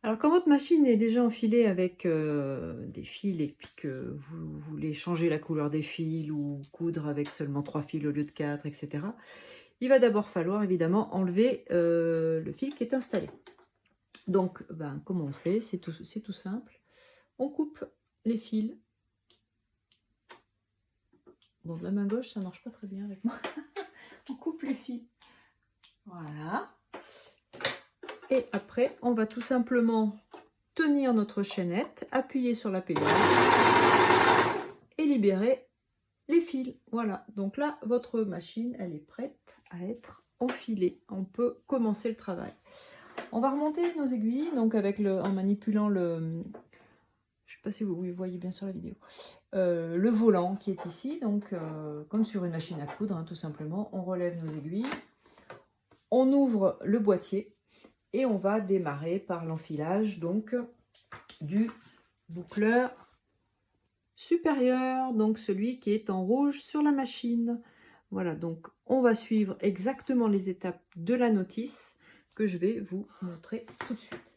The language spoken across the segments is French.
Alors quand votre machine est déjà enfilée avec des fils et puis que vous voulez changer la couleur des fils ou coudre avec seulement 3 fils au lieu de 4, etc., il va d'abord falloir évidemment enlever le fil qui est installé. Donc, ben, comment on fait? C'est tout simple. On coupe les fils. Bon, de la main gauche, ça marche pas très bien avec moi. On coupe les fils. Voilà. Et après, on va tout simplement tenir notre chaînette, appuyer sur la pédale et libérer les fils. Voilà. Donc là, votre machine, elle est prête à être enfilée. On peut commencer le travail. On va remonter nos aiguilles, donc en manipulant le... Je ne sais pas si vous voyez bien sur la vidéo. Le volant qui est ici, donc comme sur une machine à coudre, hein, tout simplement. On relève nos aiguilles, on ouvre le boîtier et on va démarrer par l'enfilage donc du boucleur supérieur, donc celui qui est en rouge sur la machine. Voilà, donc on va suivre exactement les étapes de la notice que je vais vous montrer tout de suite.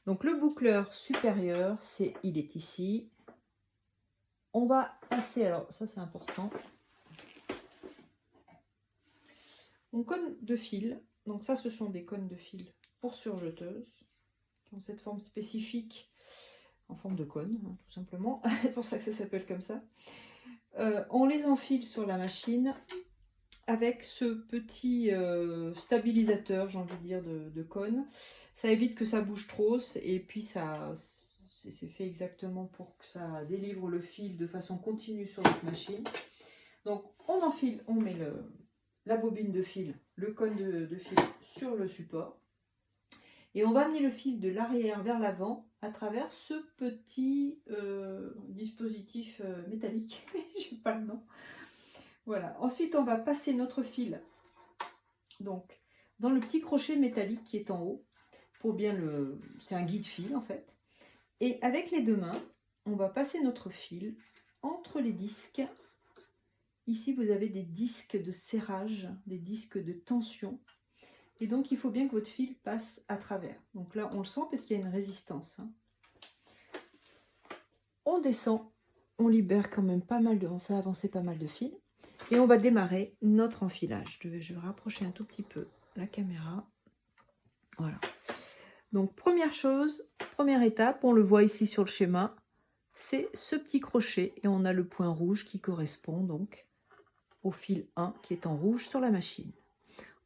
Donc le boucleur supérieur, il est ici. On va passer, alors ça c'est important, mon cône de fil. Donc ça, ce sont des cônes de fil pour surjeteuses qui ont cette forme spécifique en forme de cône, hein, tout simplement. C'est pour ça que ça s'appelle comme ça. On les enfile sur la machine avec ce petit stabilisateur, j'ai envie de dire, de cône. Ça évite que ça bouge trop et puis c'est fait exactement pour que ça délivre le fil de façon continue sur notre machine. Donc on enfile, on met la bobine de fil, le cône de fil sur le support. Et on va amener le fil de l'arrière vers l'avant à travers ce petit dispositif métallique. Je n'ai pas le nom. Voilà. Ensuite, on va passer notre fil donc dans le petit crochet métallique qui est en haut. Pour bien c'est un guide-fil en fait. Et avec les deux mains, on va passer notre fil entre les disques. Ici, vous avez des disques de serrage, des disques de tension. Et donc, il faut bien que votre fil passe à travers. Donc là, on le sent parce qu'il y a une résistance. Hein. On descend, on libère quand même pas mal on fait avancer pas mal de fils. Et on va démarrer notre enfilage. Je vais rapprocher un tout petit peu la caméra. Voilà. Donc, première chose, première étape, on le voit ici sur le schéma, c'est ce petit crochet. Et on a le point rouge qui correspond donc au fil 1 qui est en rouge sur la machine.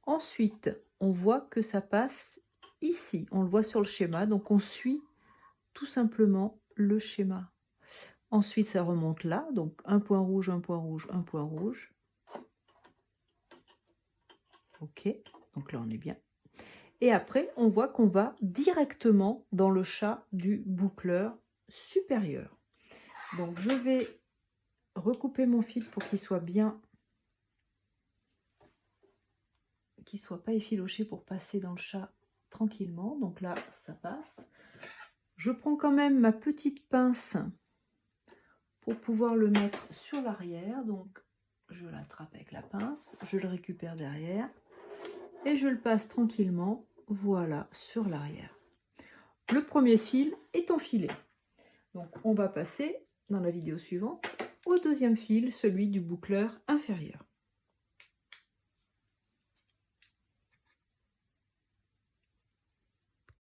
Ensuite, on voit que ça passe ici. On le voit sur le schéma, donc on suit tout simplement le schéma. Ensuite, ça remonte là, donc un point rouge, un point rouge, un point rouge. Ok, donc là on est bien. Et après, on voit qu'on va directement dans le chat du boucleur supérieur. Donc je vais recouper mon fil pour qu'il soit bien, qu'il ne soit pas effiloché pour passer dans le chat tranquillement. Donc là, ça passe. Je prends quand même ma petite pince pour pouvoir le mettre sur l'arrière. Donc je l'attrape avec la pince, je le récupère derrière et je le passe tranquillement, voilà, sur l'arrière. Le premier fil est enfilé. Donc on va passer dans la vidéo suivante au deuxième fil, celui du boucleur inférieur.